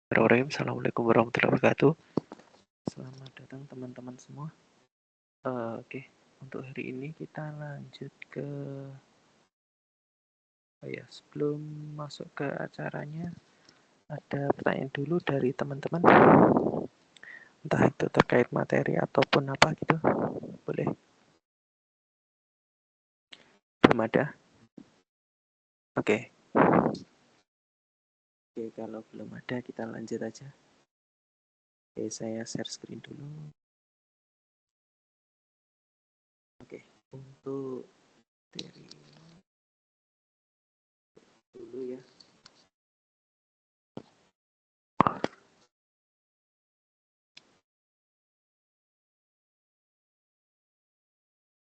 Bismillahirrahmanirrahim. Assalamualaikum warahmatullahi wabarakatuh. Selamat datang teman-teman semua. Oke, untuk hari ini kita lanjut ke sebelum masuk ke acaranya, ada pertanyaan dulu dari teman-teman. Entah itu terkait materi ataupun apa gitu. Boleh? Belum ada? Oke. Oke, kalau belum ada kita lanjut aja. Oke, saya share screen dulu. Oke, untuk materi dulu ya.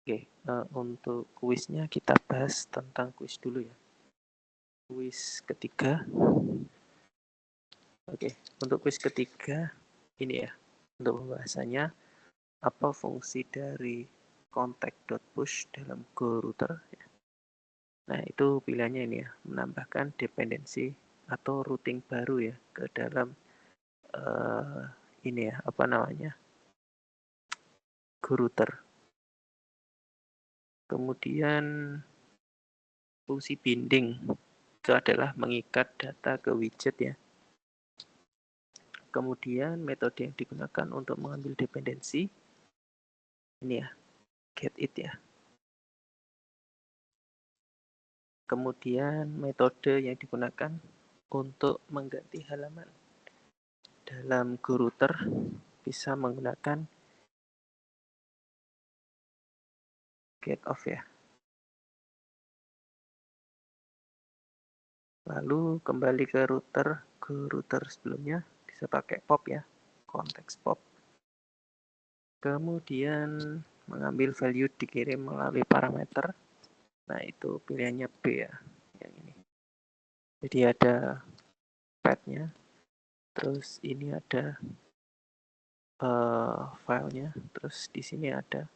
Oke, untuk kuisnya kita bahas tentang kuis dulu ya. Kuis ketiga. Oke, untuk kuis ketiga ini ya. Untuk pembahasannya, apa fungsi dari contact.push dalam Go router? Nah, itu pilihannya ini ya, menambahkan dependensi atau routing baru ya ke dalam ini ya, apa namanya? Go router. Kemudian fungsi binding itu adalah mengikat data ke widget ya. Kemudian metode yang digunakan untuk mengambil dependensi ini ya, get it ya. Kemudian metode yang digunakan untuk mengganti halaman dalam Go router bisa menggunakan get off ya. Lalu kembali ke Go router sebelumnya bisa pakai pop ya, konteks pop. Kemudian mengambil value dikirim melalui parameter. Nah, itu pilihannya B ya, yang ini. Jadi ada path-nya, terus ini ada filenya, terus di sini ada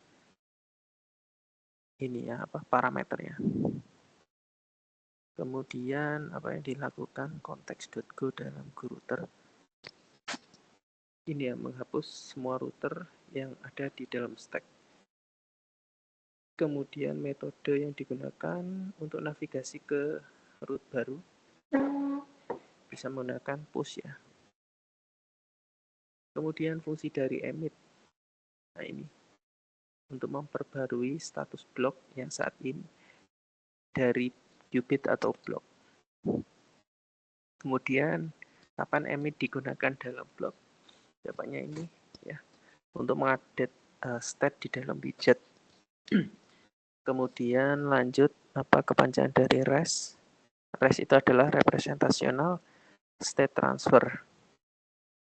ini ya, parameternya. Kemudian apa yang dilakukan context.go dalam Go router. Ini ya, menghapus semua router yang ada di dalam stack. Kemudian metode yang digunakan untuk navigasi ke root baru bisa menggunakan push ya. Kemudian fungsi dari emit. Nah, ini untuk memperbarui status blok yang saat ini dari qubit atau blok. Kemudian kapan emit digunakan dalam blok? Jawabannya ini ya, untuk mengupdate state di dalam widget. Kemudian lanjut apa kepanjangan dari REST? REST itu adalah representational state transfer.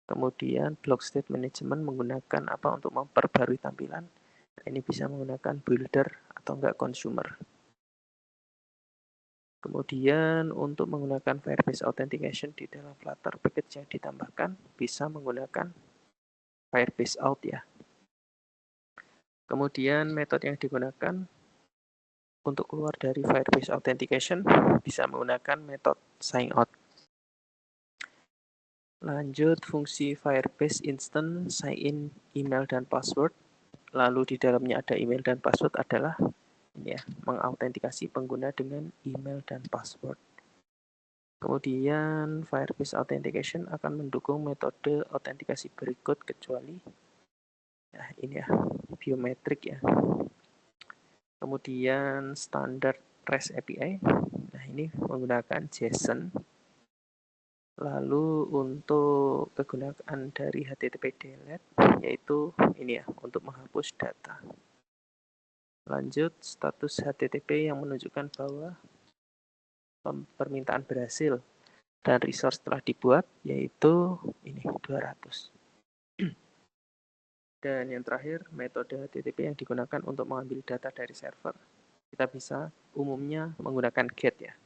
Kemudian block state management menggunakan apa untuk memperbarui tampilan? Ini bisa menggunakan builder atau enggak consumer. Kemudian untuk menggunakan Firebase Authentication di dalam Flutter package yang ditambahkan bisa menggunakan Firebase Out ya. Kemudian metode yang digunakan untuk keluar dari Firebase Authentication bisa menggunakan metode sign out. Lanjut fungsi Firebase Instant sign in email dan password. Lalu di dalamnya ada email dan password adalah ini ya, mengautentikasi pengguna dengan email dan password. Kemudian Firebase Authentication akan mendukung metode autentikasi berikut kecuali nah ini ya, biometrik ya. Kemudian standar REST API. Nah, ini menggunakan JSON. Lalu untuk kegunaan dari HTTP delete yaitu ini ya, untuk menghapus data. Lanjut status HTTP yang menunjukkan bahwa permintaan berhasil dan resource telah dibuat yaitu ini 200. Dan yang terakhir, metode HTTP yang digunakan untuk mengambil data dari server. Kita bisa umumnya menggunakan GET ya.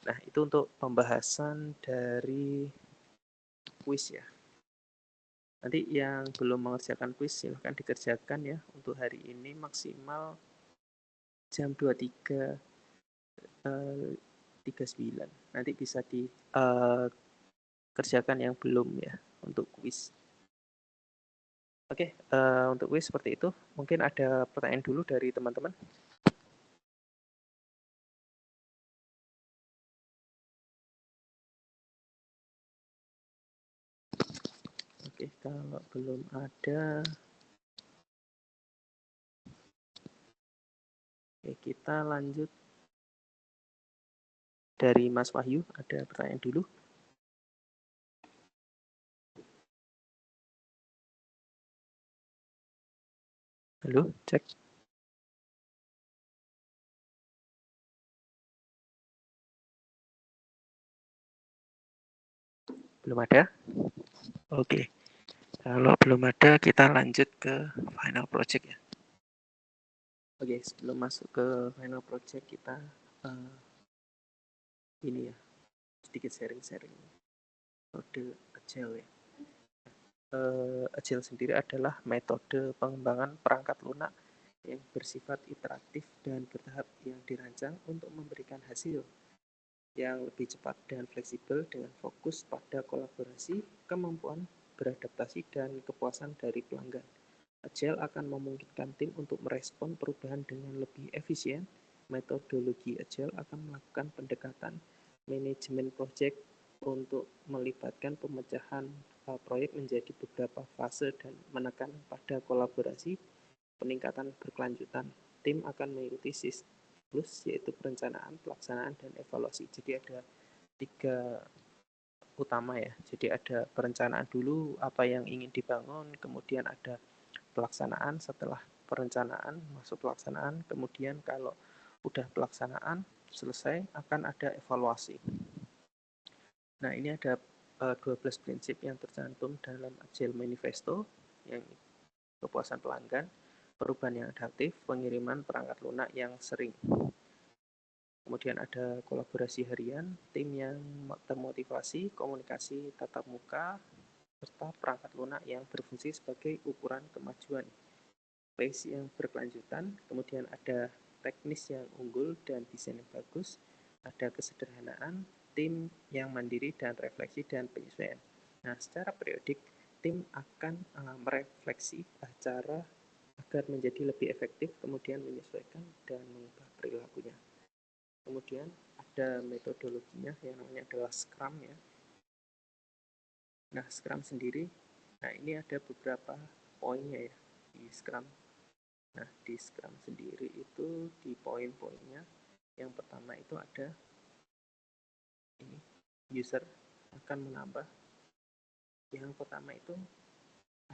Nah, itu untuk pembahasan dari kuis ya. Nanti yang belum mengerjakan kuis silahkan dikerjakan ya. Untuk hari ini maksimal jam 23.39. Nanti bisa di kerjakan yang belum ya untuk kuis. Oke, untuk kuis seperti itu. Mungkin ada pertanyaan dulu dari teman-teman. Oke, kalau belum ada, oke, kita lanjut dari Mas Wahyu. Ada pertanyaan dulu. Halo, cek. Belum ada? Oke. Kalau belum ada, kita lanjut ke final project ya. Oke, sebelum masuk ke final project, kita ini ya, sedikit sharing-sharing metode Agile ya. Agile sendiri adalah metode pengembangan perangkat lunak yang bersifat iteratif dan bertahap yang dirancang untuk memberikan hasil yang lebih cepat dan fleksibel dengan fokus pada kolaborasi, kemampuan beradaptasi, dan kepuasan dari pelanggan. Agile akan memungkinkan tim untuk merespon perubahan dengan lebih efisien. Metodologi Agile akan melakukan pendekatan manajemen proyek untuk melibatkan pemecahan proyek menjadi beberapa fase dan menekan pada kolaborasi, peningkatan berkelanjutan. Tim akan mengikuti siklus yaitu perencanaan, pelaksanaan, dan evaluasi. Jadi ada 3 utama ya. Jadi ada perencanaan dulu apa yang ingin dibangun, kemudian ada pelaksanaan, setelah perencanaan masuk pelaksanaan, kemudian kalau udah pelaksanaan selesai akan ada evaluasi. Nah, ini ada 12 prinsip yang tercantum dalam Agile Manifesto, yang kepuasan pelanggan, perubahan yang adaptif, pengiriman perangkat lunak yang sering. Kemudian ada kolaborasi harian, tim yang termotivasi, komunikasi tatap muka, serta perangkat lunak yang berfungsi sebagai ukuran kemajuan. Pace yang berkelanjutan, kemudian ada teknis yang unggul dan desain yang bagus, ada kesederhanaan, tim yang mandiri dan refleksi dan penyesuaian. Nah, secara periodik, tim akan merefleksi cara agar menjadi lebih efektif, kemudian menyesuaikan dan mengubah perilakunya. Kemudian ada metodologinya yang namanya adalah Scrum ya. Nah, Scrum sendiri, nah ini ada beberapa poinnya ya di Scrum. Nah, di Scrum sendiri itu di poin-poinnya, yang pertama itu ada ini, user akan menambah. Yang pertama itu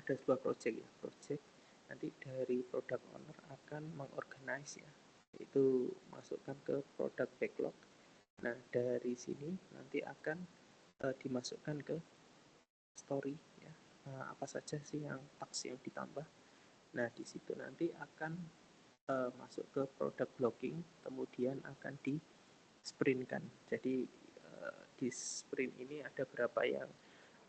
ada sebuah project ya, project nanti dari product owner akan mengorganize ya, itu masukkan ke product backlog. Nah, dari sini nanti akan dimasukkan ke story ya, apa saja sih yang task yang ditambah. Nah, di situ nanti akan masuk ke product blocking, kemudian akan di sprintkan. Jadi di sprint ini ada berapa yang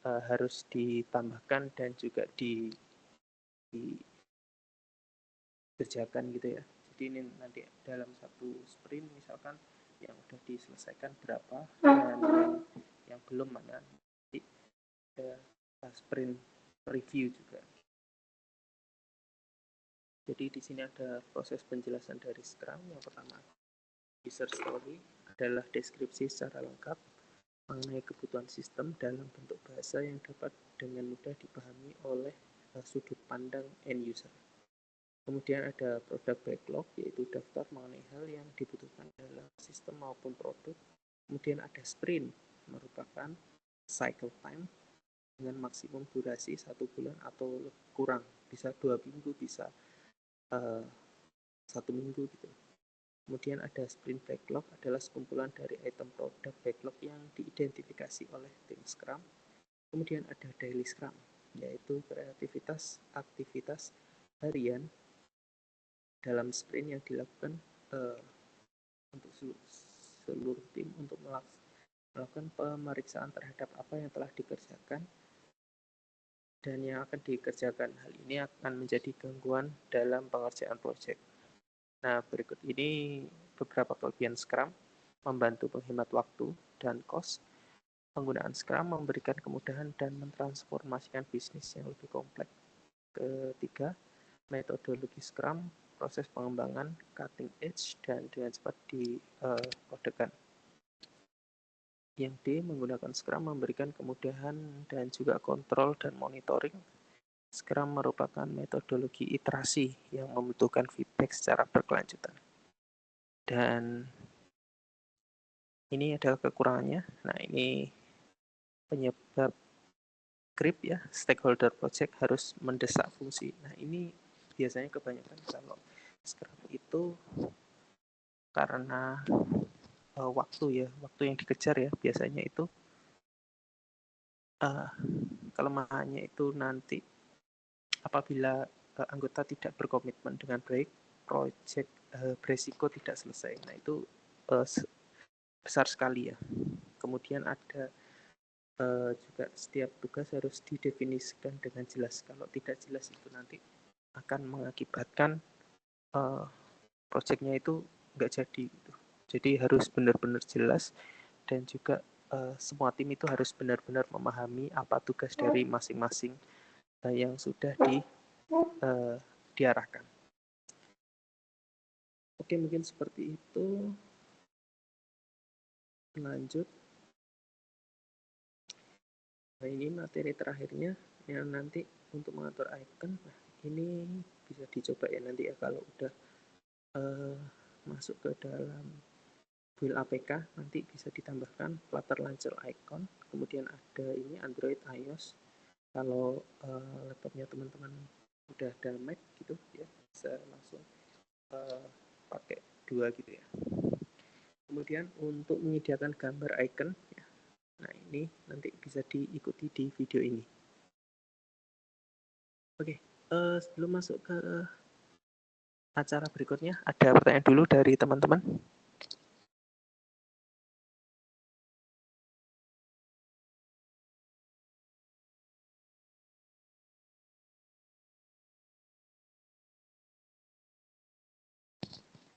harus ditambahkan dan juga dikerjakan gitu ya. Jadi ini nanti dalam satu sprint misalkan yang sudah diselesaikan berapa dan yang belum mana. Jadi ada sprint review juga. Jadi di sini ada proses penjelasan dari Scrum. Yang pertama, user story adalah deskripsi secara lengkap mengenai kebutuhan sistem dalam bentuk bahasa yang dapat dengan mudah dipahami oleh sudut pandang end user. Kemudian ada product backlog, yaitu daftar mengenai hal yang dibutuhkan dalam sistem maupun produk. Kemudian ada sprint, merupakan cycle time dengan maksimum durasi 1 bulan atau kurang, bisa 2 minggu, bisa 1 minggu gitu. Kemudian ada sprint backlog, adalah sekumpulan dari item produk backlog yang diidentifikasi oleh tim Scrum. Kemudian ada daily Scrum, yaitu kreativitas aktivitas harian dalam sprint yang dilakukan untuk seluruh tim untuk melakukan pemeriksaan terhadap apa yang telah dikerjakan dan yang akan dikerjakan. Hal ini akan menjadi gangguan dalam pengerjaan proyek. Nah, berikut ini beberapa kelebihan Scrum: membantu menghemat waktu dan cost, Penggunaan Scrum memberikan kemudahan dan mentransformasikan bisnis yang lebih kompleks. Ketiga, metodologi Scrum, proses pengembangan cutting edge dan dengan cepat dikodekan. Yang D, menggunakan Scrum memberikan kemudahan dan juga kontrol dan monitoring. Scrum merupakan metodologi iterasi yang membutuhkan feedback secara berkelanjutan. Dan ini adalah kekurangannya. Nah, ini penyebab creep ya, stakeholder project harus mendesak fungsi. Nah, ini biasanya kebanyakan kalau Scrum itu karena waktu yang dikejar ya, biasanya itu kelemahannya itu nanti apabila anggota tidak berkomitmen dengan baik, project beresiko tidak selesai. Nah, itu besar sekali ya. Kemudian ada juga setiap tugas harus didefinisikan dengan jelas. Kalau tidak jelas itu nanti akan mengakibatkan projectnya itu nggak jadi. Gitu. Jadi harus benar-benar jelas dan juga semua tim itu harus benar-benar memahami apa tugas dari masing-masing yang sudah diarahkan. Oke, mungkin seperti itu. Lanjut. Nah, ini materi terakhirnya yang nanti untuk mengatur icon. Nah, ini bisa dicoba ya nanti ya kalau udah masuk ke dalam build APK, nanti bisa ditambahkan Flutter Launcher icon. Kemudian ada ini Android, iOS. Kalau laptopnya teman-teman udah ada Mac gitu ya, bisa langsung pakai dua gitu ya. Kemudian untuk menyediakan gambar icon, ya, nah ini nanti bisa diikuti di video ini. Oke, sebelum masuk ke acara berikutnya, ada pertanyaan dulu dari teman-teman.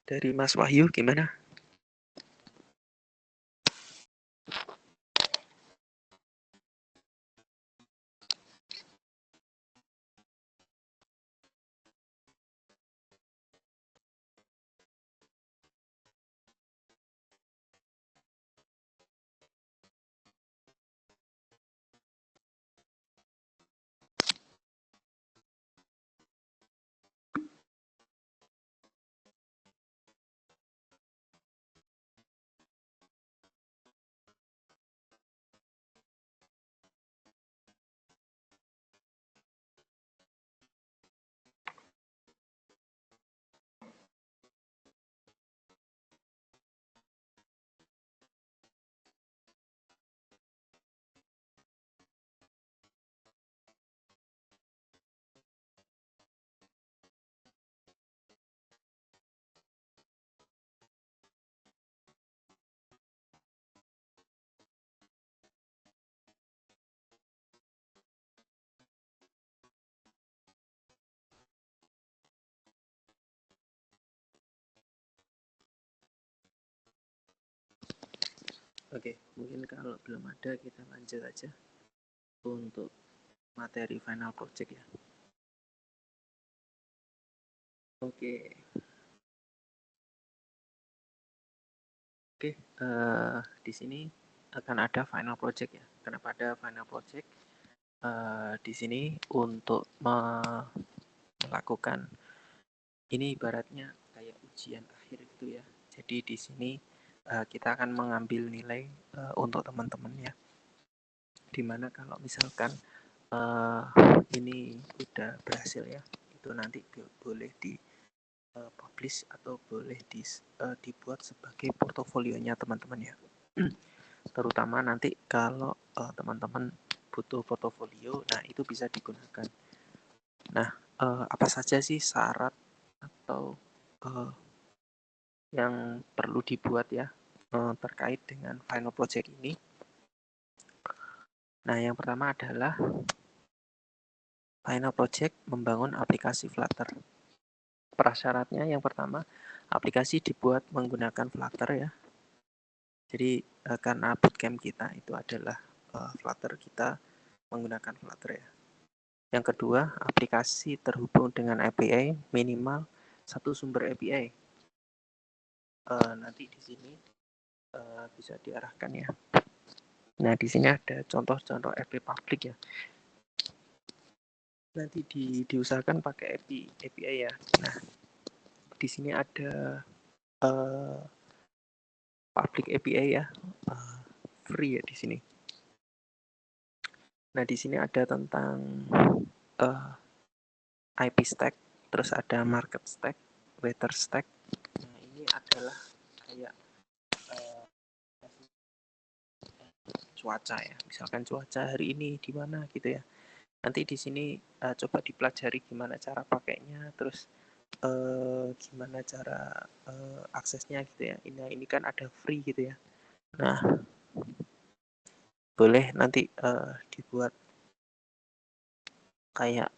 Dari Mas Wahyu, gimana? Oke, mungkin kalau belum ada kita lanjut aja untuk materi final project ya. Oke, di sini akan ada final project ya. Kenapa ada final project? Di sini untuk melakukan ini ibaratnya kayak ujian akhir gitu ya. Jadi di sini kita akan mengambil nilai untuk teman-teman ya. Dimana kalau misalkan ini udah berhasil ya, itu nanti boleh di publish atau boleh dibuat sebagai portofolionya teman-teman ya. Terutama nanti kalau teman-teman butuh portofolio, nah itu bisa digunakan. Nah, apa saja sih syarat atau yang perlu dibuat ya terkait dengan final project ini? Nah, yang pertama adalah final project membangun aplikasi Flutter. Prasyaratnya yang pertama, aplikasi dibuat menggunakan Flutter ya. Jadi karena bootcamp kita itu adalah Flutter, kita menggunakan Flutter ya. Yang kedua, aplikasi terhubung dengan API minimal satu sumber API. Nanti di sini bisa diarahkan ya. Nah, di sini ada contoh-contoh API public ya. Nanti diusahakan pakai API ya. Nah, di sini ada public API ya, free ya di sini. Nah, di sini ada tentang IP stack, terus ada market stack, weather stack. Nah, ini adalah kayak cuaca ya. Misalkan cuaca hari ini di mana gitu ya. Nanti di sini coba dipelajari gimana cara pakainya, terus gimana cara aksesnya gitu ya. Ini kan ada free gitu ya. Nah, boleh nanti dibuat kayak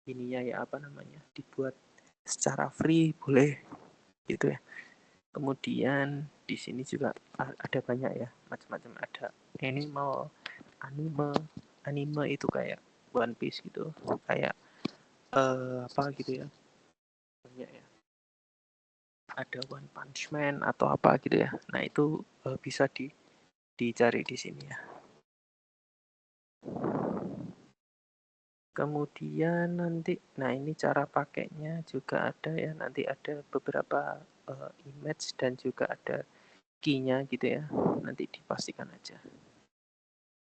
ininya ya, apa namanya, dibuat secara free boleh gitu ya. Kemudian di sini juga ada banyak ya, macam-macam, ada anime itu kayak One Piece gitu, kayak apa gitu ya, banyak ya, ada One Punch Man atau apa gitu ya. Nah, itu bisa dicari di sini ya. Kemudian nanti, nah ini cara pakainya juga ada ya, nanti ada beberapa image dan juga ada key-nya gitu ya, nanti dipastikan aja.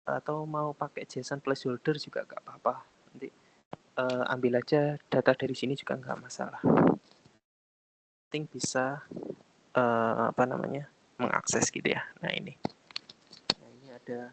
Atau mau pakai JSON placeholder juga nggak apa-apa, nanti ambil aja data dari sini juga nggak masalah. Penting bisa apa namanya, mengakses gitu ya. Nah ini ada.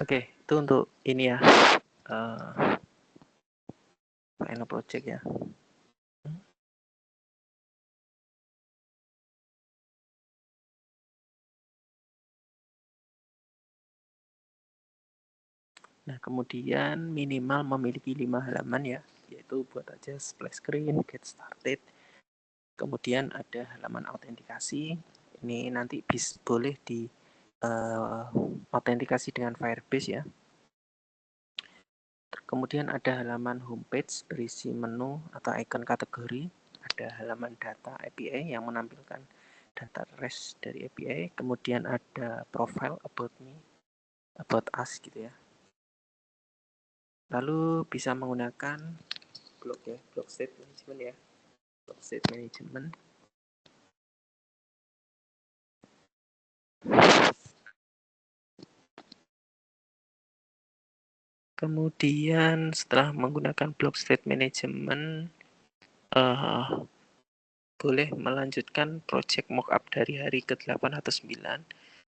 Oke, itu untuk ini ya, final project ya. Nah, kemudian minimal memiliki 5 halaman ya, yaitu buat aja splash screen, get started. Kemudian ada halaman autentikasi. Ini nanti boleh di autentikasi dengan Firebase ya. Kemudian ada halaman homepage berisi menu atau icon kategori. Ada halaman data API yang menampilkan data REST dari API. Kemudian ada profile about me, about us gitu ya. Lalu bisa menggunakan blog ya, blog state management ya, blog state management. Kemudian setelah menggunakan block state management, boleh melanjutkan project mockup dari hari ke-8 atau 9.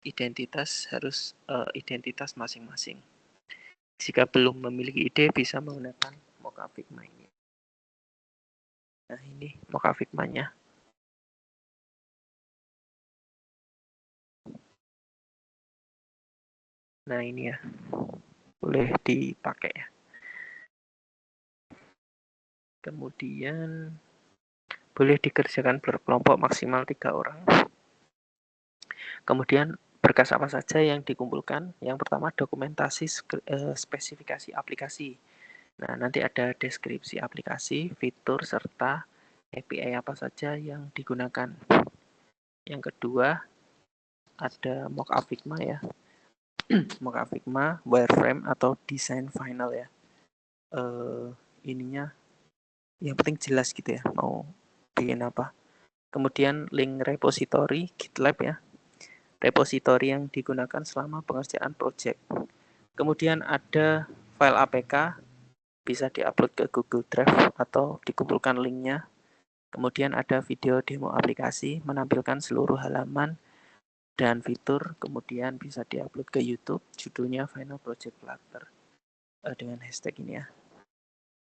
Identitas harus identitas masing-masing. Jika belum memiliki ide, bisa menggunakan mockup Figma ini. Nah, ini mockup Figma-nya. Nah, ini ya, boleh dipakai ya. Kemudian boleh dikerjakan berkelompok maksimal 3 orang. Kemudian berkas apa saja yang dikumpulkan? Yang pertama dokumentasi spesifikasi aplikasi. Nah, nanti ada deskripsi aplikasi, fitur, serta API apa saja yang digunakan. Yang kedua, ada mockup Figma ya. Mockup Figma, wireframe atau desain final ya. Ininya yang penting jelas gitu ya, mau bikin apa. Kemudian link repository GitLab ya, repository yang digunakan selama pengerjaan project. Kemudian ada file APK, bisa diupload ke Google Drive atau dikumpulkan linknya. Kemudian ada video demo aplikasi, menampilkan seluruh halaman dan fitur, kemudian bisa diupload ke YouTube, judulnya Final Project Flutter dengan hashtag ini ya.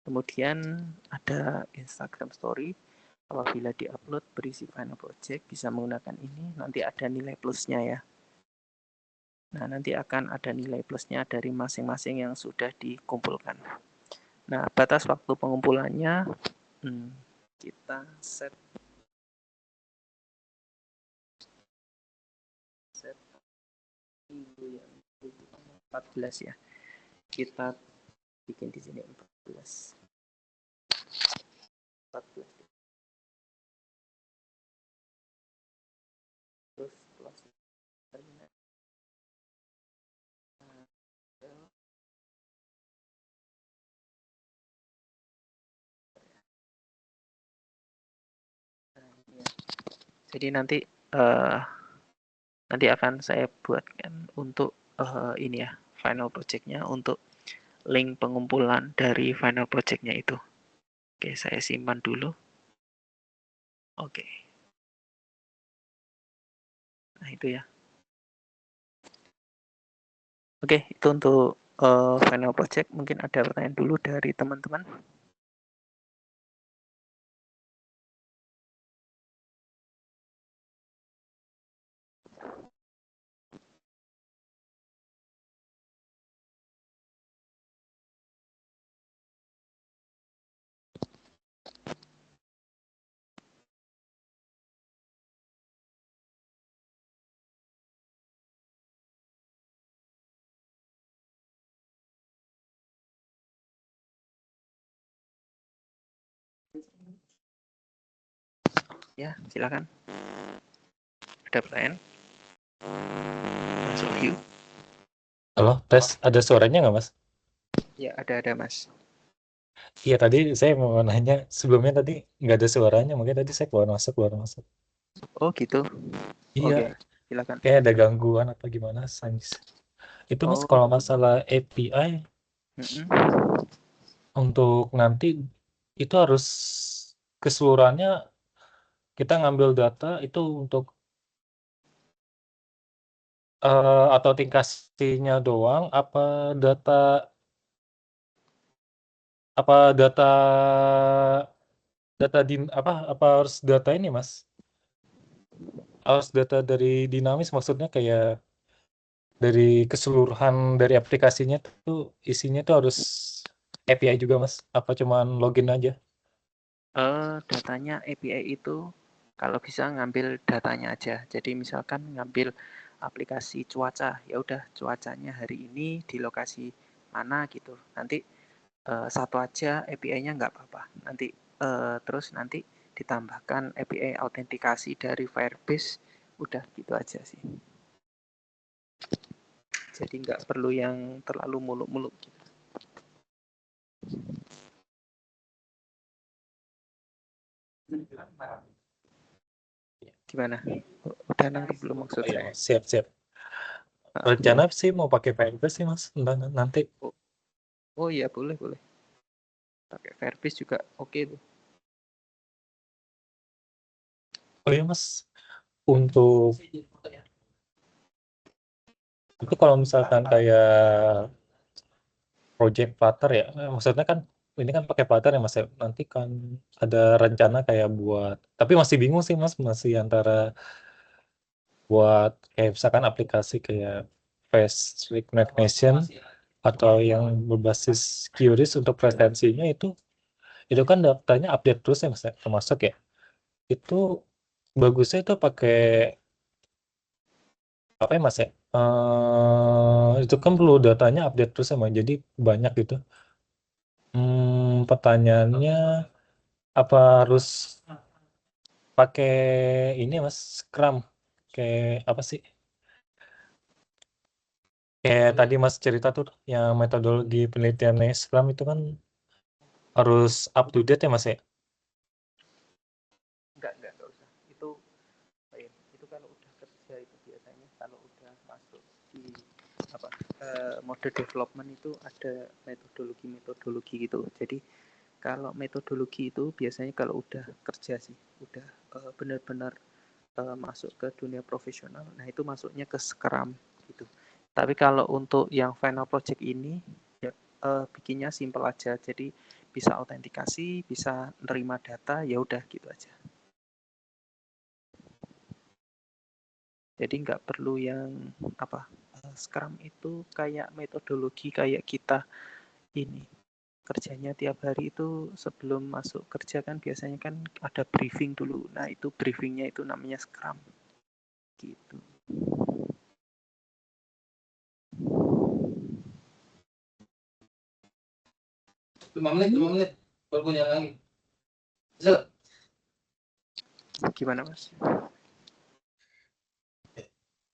Kemudian ada Instagram Story, apabila diupload berisi Final Project bisa menggunakan ini, nanti ada nilai plusnya ya. Nah, nanti akan ada nilai plusnya dari masing-masing yang sudah dikumpulkan. Nah, batas waktu pengumpulannya kita set minggu yang 14 ya. Kita bikin di sini 14. Terus plus jadi nanti akan saya buatkan untuk ini ya, final project-nya, untuk link pengumpulan dari final project-nya itu. Oke, saya simpan dulu. Oke. Nah, itu ya. Oke, itu untuk final project. Mungkin ada pertanyaan dulu dari teman-teman. Ya, silakan. Ada pertanyaan? Mas Wahyu. Halo, tes. Ada suaranya nggak, Mas? Ya, ada Mas. Iya, tadi saya mau nanya. Sebelumnya tadi nggak ada suaranya. Mungkin tadi saya keluar masuk. Oh, gitu. Iya, Oke, silakan. kayak ada gangguan apa gimana, Sains. Itu, Mas, Oh, kalau masalah API, untuk nanti itu harus keseluruhannya kita ngambil data itu untuk atau tingkasnya doang, data apa data data di apa harus data ini, Mas? Harus data dari dinamis, maksudnya kayak dari keseluruhan dari aplikasinya tuh isinya tuh harus API juga, Mas? Apa cuman login aja? Datanya API itu kalau bisa ngambil datanya aja. Jadi misalkan ngambil aplikasi cuaca, ya udah cuacanya hari ini di lokasi mana gitu. Nanti satu aja API-nya nggak apa-apa. Nanti terus nanti ditambahkan API autentikasi dari Firebase, udah gitu aja sih. Jadi nggak perlu yang terlalu muluk-muluk gitu. Gimana? Udah nangkep belum maksud Oh iya, saya? Mas. Siap. Rencana sih mau pakai Firebase sih, Mas. Nanti. Oh, oh iya, boleh. Pakai Firebase juga oke tuh. Oh iya, Mas. Untuk itu kalau misalkan kayak project Flutter ya, maksudnya kan ini kan pakai Flutter ya, Mas, ya. Nanti kan ada rencana kayak buat, tapi masih bingung sih, Mas, masih antara buat kayak misalkan aplikasi kayak face recognition atau yang berbasis QRIS untuk presensinya itu kan datanya update terus ya, Mas, ya, termasuk ya. Itu bagusnya itu pakai apa ya, Mas, ya? Itu kan perlu datanya update terus ya, Mas. Jadi banyak gitu. Pertanyaannya apa harus pakai ini, Mas, Scrum? Kayak apa sih? Kayak tadi Mas cerita tuh yang metodologi penelitiannya Scrum itu kan harus up to date ya, Mas, ya? Enggak usah. Itu kalau udah kerja itu biasanya kalau udah masuk di apa mode development itu ada metodologi gitu. Jadi kalau metodologi itu biasanya kalau udah kerja sih, udah benar-benar masuk ke dunia profesional, nah itu masuknya ke Scrum gitu. Tapi kalau untuk yang final project ini ya bikinnya simple aja, jadi bisa autentikasi, bisa nerima data, ya udah gitu aja. Jadi nggak perlu yang apa, Scrum itu kayak metodologi kayak kita ini kerjanya tiap hari itu sebelum masuk kerja kan biasanya kan ada briefing dulu. Nah itu briefingnya itu namanya Scrum gitu. 5 menit baru punya lagi. Bisa. Gimana Mas?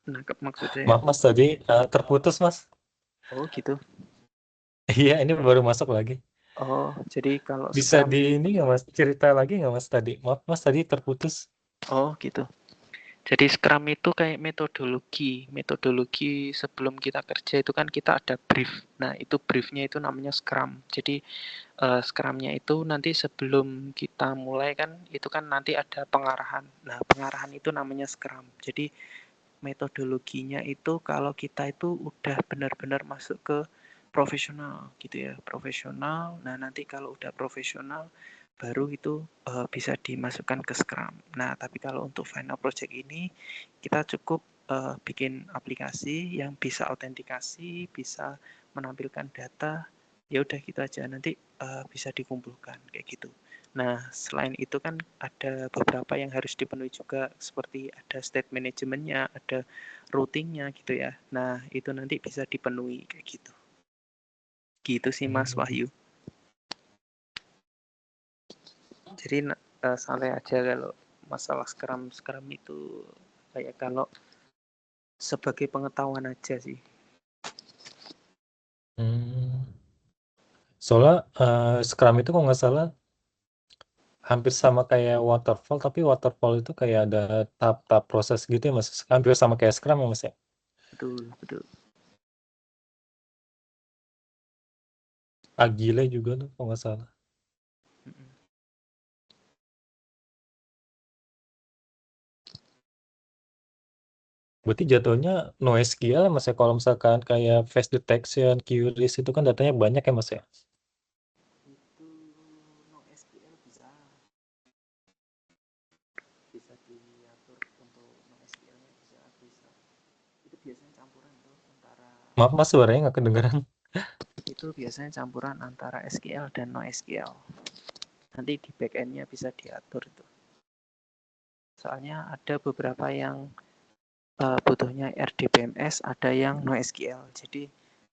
Nangkep maksudnya ya? Maaf Mas tadi terputus Mas. Oh gitu. Iya ini baru masuk lagi. Oh jadi kalau Bisa Scrum, di ini nggak Mas cerita lagi nggak Mas tadi? Maaf Mas tadi terputus. oh gitu. Jadi Scrum itu kayak metodologi sebelum kita kerja itu kan kita ada brief. Nah itu briefnya itu namanya Scrum. Jadi Scrum-nya itu nanti sebelum kita mulai kan itu kan nanti ada pengarahan. Nah pengarahan itu namanya Scrum. Jadi metodologinya itu kalau kita itu udah benar-benar masuk ke profesional gitu ya, profesional. Nah nanti kalau udah profesional baru itu bisa dimasukkan ke Scrum. Nah tapi kalau untuk final project ini kita cukup bikin aplikasi yang bisa autentikasi, bisa menampilkan data, ya udah gitu aja, nanti bisa dikumpulkan kayak gitu. Nah, selain itu kan ada beberapa yang harus dipenuhi juga, seperti ada state manajemennya, ada routingnya gitu ya. Nah, itu nanti bisa dipenuhi kayak gitu. Gitu sih Mas Wahyu. Jadi santai aja kalau masalah Scrum itu kayak kalau sebagai pengetahuan aja sih. Soalnya Scrum itu kalau nggak salah hampir sama kayak waterfall, tapi waterfall itu kayak ada tahap-tahap proses gitu ya Mas. Hampir sama kayak Scrum ya Mas ya. Betul, betul. Agile juga tuh kalau nggak salah. Berarti jatuhnya NoSQL ya Mas ya. Kalau misalkan kayak face detection, queries itu kan datanya banyak ya Mas ya. Itu NoSQL bisa diatur untuk NoSQL-nya bisa. Itu biasanya campuran tuh antara Maaf Mas suaranya nggak kedengeran. itu biasanya campuran antara SQL dan NoSQL. Nanti di backend-nya bisa diatur itu. Soalnya ada beberapa yang butuhnya RDBMS, ada yang NoSQL. Jadi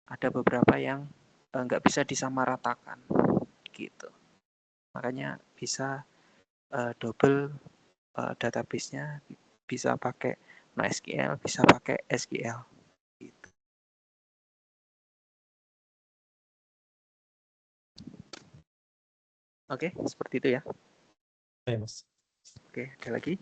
ada beberapa yang nggak bisa disamaratakan gitu. Makanya bisa double database-nya, bisa pakai NoSQL, bisa pakai SQL. Gitu. Oke, seperti itu ya. Ya Mas. Oke, ada lagi?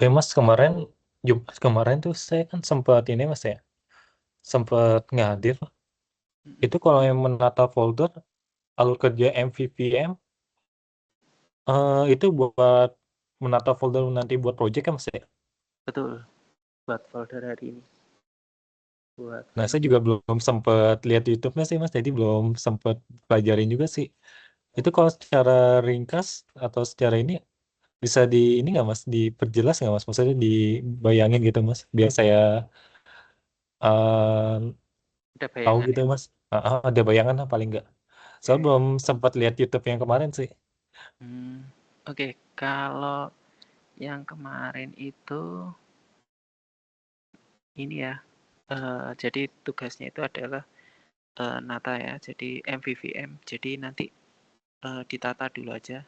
Oke Mas kemarin Jumat kemarin tuh saya kan sempat ini Mas ya. Sempat ngadir. Itu kalau yang menata folder alur kerja MVVM itu buat menata folder nanti buat project kan Mas ya. Betul, buat folder hari ini. Buat Nah, final saya juga belum sempat lihat YouTube-nya sih, Mas. Jadi belum sempat pelajarin juga sih. Itu kalau secara ringkas atau secara ini bisa di ini nggak, Mas? Diperjelas nggak, Mas? Maksudnya dibayangin gitu, Mas. Biar saya uh, ada tahu bayangan gitu, ya. Mas. Ada bayangan lah paling nggak. Soalnya Oke. belum sempat lihat YouTube yang kemarin sih. Oke, kalau yang kemarin itu ini ya. Jadi tugasnya itu adalah nata ya. Jadi MVVM. Jadi nanti ditata dulu aja.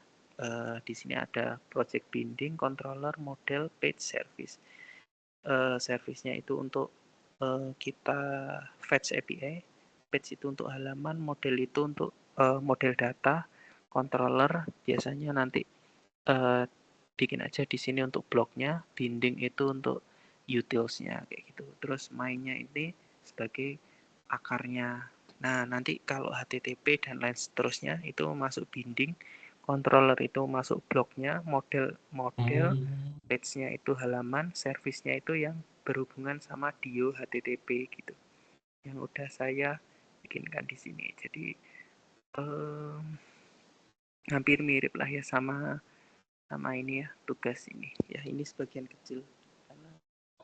Di sini ada project binding, controller, model, page service. Service-nya itu untuk kita fetch API. Fetch itu untuk halaman, model itu untuk model data, controller biasanya nanti bikin aja di sini untuk bloknya, binding itu untuk utilsnya kayak gitu. Terus mainnya ini sebagai akarnya. Nah, nanti kalau HTTP dan lain seterusnya itu masuk binding, controller itu masuk bloknya, model page-nya itu halaman, service-nya itu yang berhubungan sama Dio HTTP gitu. Yang udah saya bikinkan di sini. Jadi hampir mirip lah ya sama ini ya, tugas ini. Ya, ini sebagian kecil. Karena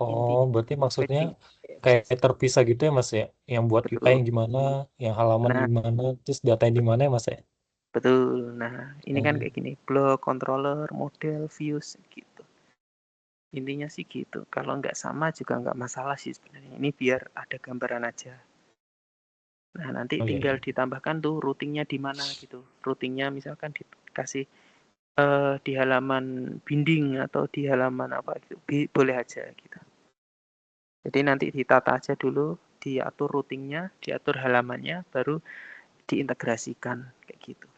Oh, berarti maksudnya fetching kayak terpisah gitu ya Mas ya? Yang buat UI betul. yang gimana, yang halaman Nah, gimana, terus datanya di mana ya Mas ya? betul. Nah, ini kan kayak gini, block, controller, model, views gitu. Intinya sih gitu. Kalau nggak sama juga nggak masalah sih sebenarnya. Ini biar ada gambaran aja. Nah, nanti Oh iya, tinggal iya. ditambahkan tuh routingnya di mana gitu. Routingnya misalkan dikasih di halaman binding atau di halaman apa gitu. Boleh aja gitu. Jadi nanti ditata aja dulu, diatur routingnya, diatur halamannya, baru diintegrasikan kayak gitu.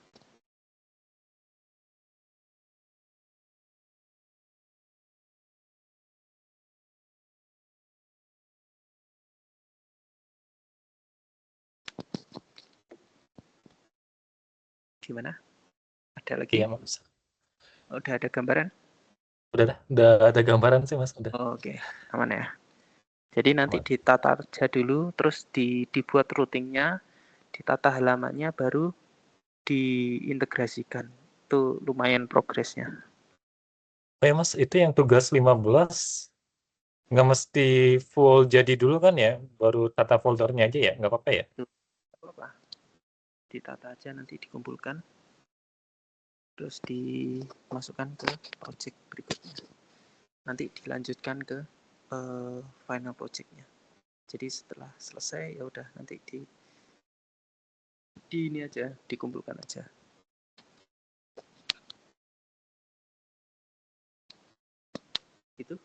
Gimana? Ada lagi? Iya Mas. Udah ada gambaran? Udah ada gambaran sih Mas, udah. Oke, aman ya. Jadi nanti Aman. ditata aja dulu, terus dibuat routingnya, ditata halamannya, baru diintegrasikan. Itu lumayan progresnya. Oh ya Mas, itu yang tugas 15 nggak mesti full jadi dulu kan ya? Baru tata foldernya aja ya? Nggak apa-apa ya? Itu apa? Ditata aja nanti dikumpulkan, terus dimasukkan ke project berikutnya. Nanti dilanjutkan ke final projectnya. Jadi setelah selesai ya udah nanti di ini aja dikumpulkan aja. Itu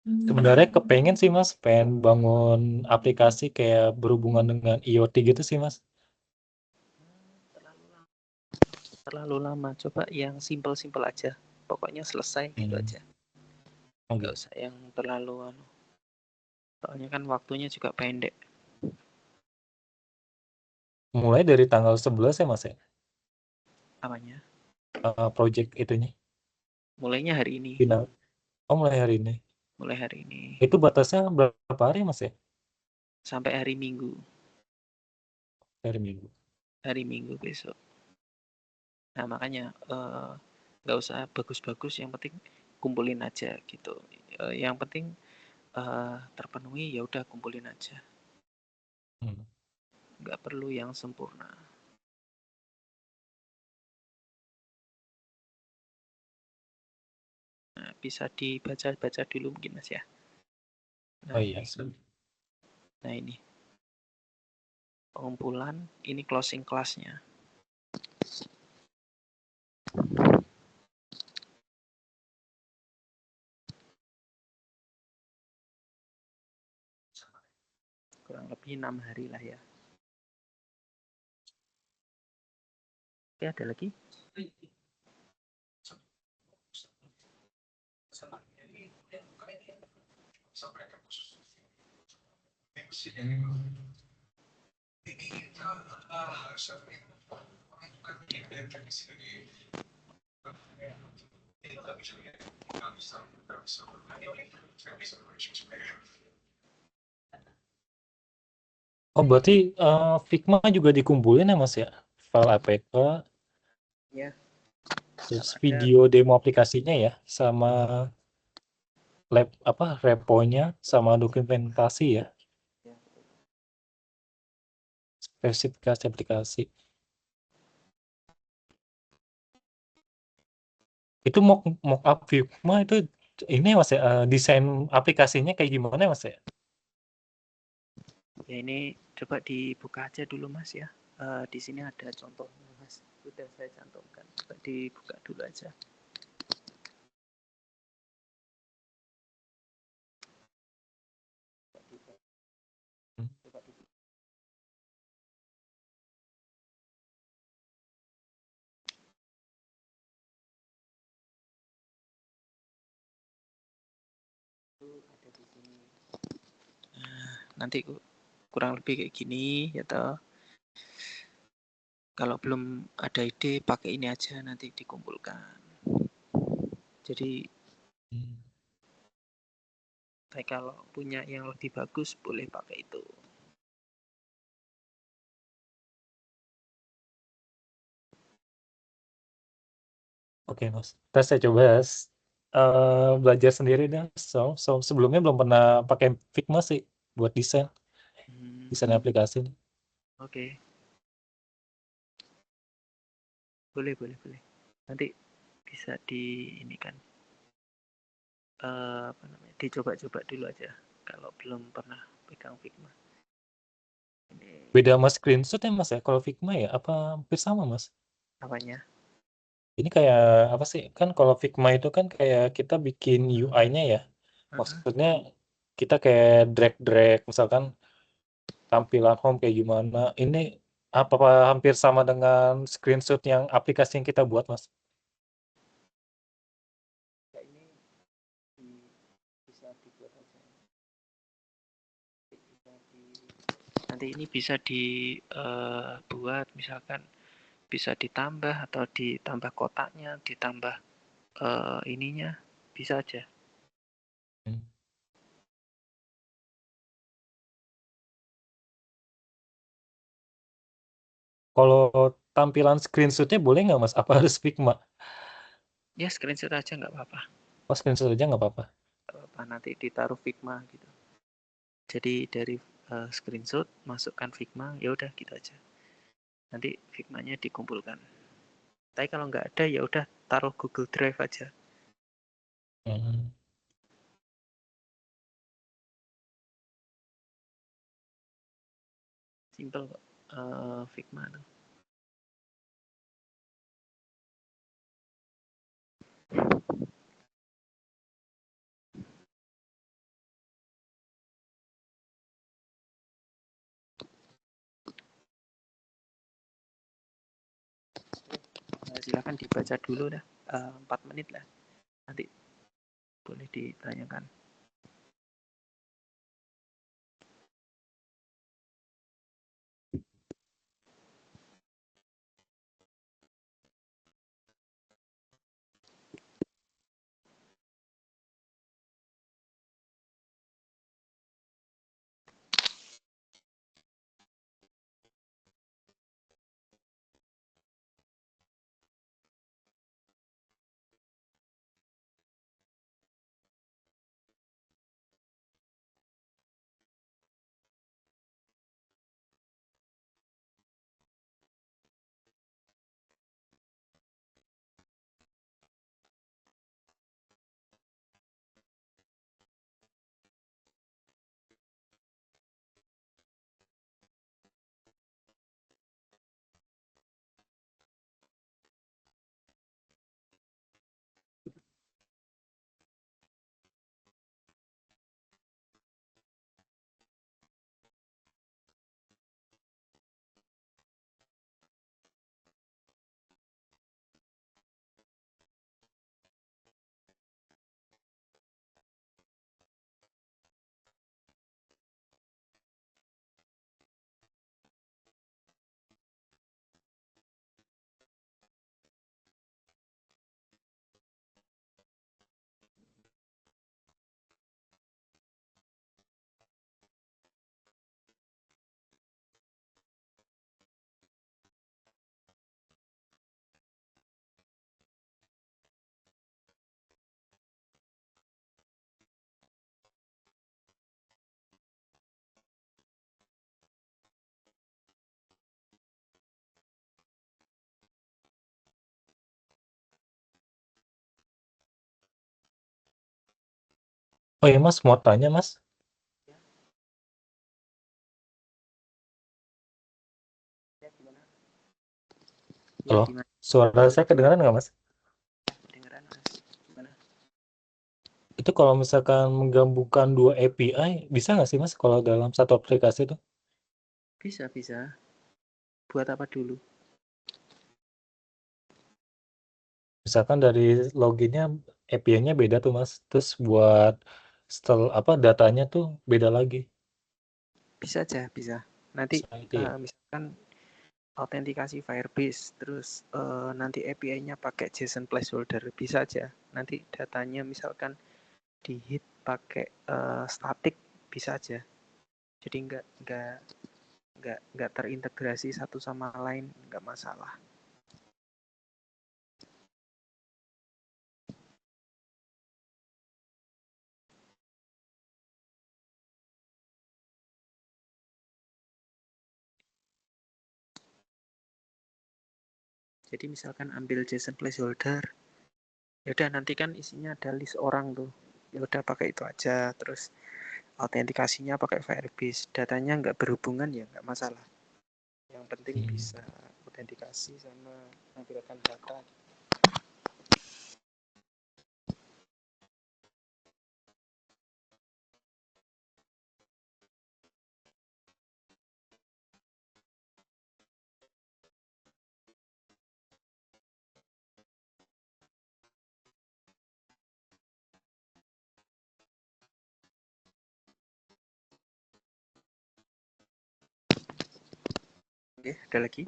Sebenarnya kepengen sih Mas, pengen bangun aplikasi kayak berhubungan dengan IoT gitu sih Mas. terlalu lama. Coba yang simple-simple aja. Pokoknya selesai gitu aja. Nggak Oke. usah yang terlalu soalnya kan waktunya juga pendek. Mulai dari tanggal 11 ya Mas ya? Apanya? Project itunya. Mulainya hari ini. Final. Oh mulai hari ini. Mulai hari ini Itu batasnya berapa hari Mas ya? sampai hari Minggu. Hari Minggu. Hari Minggu besok. Nah, makanya nggak usah bagus-bagus, yang penting kumpulin aja gitu. Yang penting terpenuhi, ya udah kumpulin aja. Nggak perlu yang sempurna. Nah, bisa dibaca-baca dulu mungkin Mas ya. Oh Nah, iya. nah ini pengumpulan, ini closing kelasnya. Kurang lebih 6 hari lah ya. Oke, ada lagi? Oh berarti Figma juga dikumpulin ya Mas ya? File APK, Ya, terus ada. video demo aplikasinya ya, sama lab reponya, sama dokumentasi ya, spesifikasi aplikasi. Itu mock up Figma itu ini Mas ya, desain aplikasinya kayak gimana Mas ya? Ya ini coba dibuka aja dulu Mas ya. Di sini ada contohnya Mas. Sudah saya cantumkan. Coba dibuka dulu aja. Hmm. Coba dibuka. Ada di sini. Nanti kurang lebih kayak gini ya toh. Kalau belum ada ide pakai ini aja nanti dikumpulkan. Jadi Hmm. kalau punya yang lebih bagus boleh pakai itu. Oke Mas. Terus saya coba belajar sendiri deh. Sebelumnya belum pernah pakai Figma sih buat desain aplikasi. Oke, boleh. Nanti bisa di ini kan, apa namanya, dicoba-coba dulu aja kalau belum pernah pegang Figma. Ini Beda sama screenshot ya Mas ya? Kalau Figma ya apa hampir sama Mas? apanya? Ini kayak apa sih? Kan kalau Figma itu kan kayak kita bikin UI-nya ya. Maksudnya kita kayak drag misalkan tampilan home kayak gimana. Ini apa hampir sama dengan screenshot yang aplikasi yang kita buat Mas? Ya, ini bisa dibuat aja. Nanti ini bisa dibuat misalkan bisa ditambah atau ditambah kotaknya, ditambah ininya, bisa aja. Hmm. Kalau tampilan screenshotnya boleh nggak Mas? Apa harus Figma? Ya screenshot aja nggak apa-apa. Oh, screenshot aja nggak apa-apa. Nanti ditaruh Figma gitu. Jadi dari screenshot masukkan Figma, ya udah gitu aja. Nanti Figmanya dikumpulkan. Tapi kalau nggak ada ya udah taruh Google Drive aja. Hmm. Simple kok. Figma tuh. Silakan dibaca dulu dah. 4 menit lah. Nanti boleh ditanyakan. Oh iya Mas, mau tanya Mas. Ya, gimana? Ya, Halo, gimana? suara saya kedengaran nggak Mas? Kedengeran, Mas. Gimana? Itu kalau misalkan menggabungkan dua API, bisa nggak sih Mas kalau dalam satu aplikasi itu? Bisa, bisa. Buat apa dulu? Misalkan dari loginnya API-nya beda tuh Mas, terus buat setelah apa datanya tuh beda lagi. Bisa aja, bisa. Nanti Bisa itu ya. misalkan autentikasi Firebase, terus nanti API-nya pakai JSON placeholder, bisa aja. Nanti datanya misalkan di hit pakai static, bisa aja. Jadi nggak terintegrasi satu sama lain, nggak masalah. Jadi misalkan ambil JSON placeholder, ya udah nanti kan isinya ada list orang tuh, ya udah pakai itu aja. Terus autentikasinya pakai Firebase, datanya nggak berhubungan ya nggak masalah. Yang penting bisa autentikasi sama menampilkan data. Oke, ada lagi?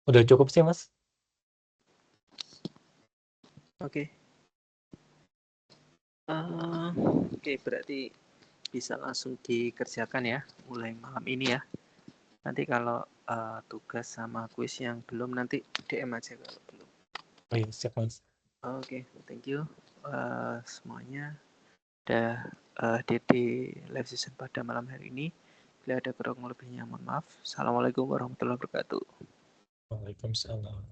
Udah cukup sih Mas. Oke. Oke, berarti bisa langsung dikerjakan ya, mulai malam ini ya. Nanti kalau tugas sama kuis yang belum, nanti DM aja kalau belum. Oh iya, siap Mas. Oke, thank you semuanya. Udah di live session pada malam hari ini. Bila ada kurang lebihnya, mohon maaf. Assalamualaikum warahmatullahi wabarakatuh. Waalaikumsalam.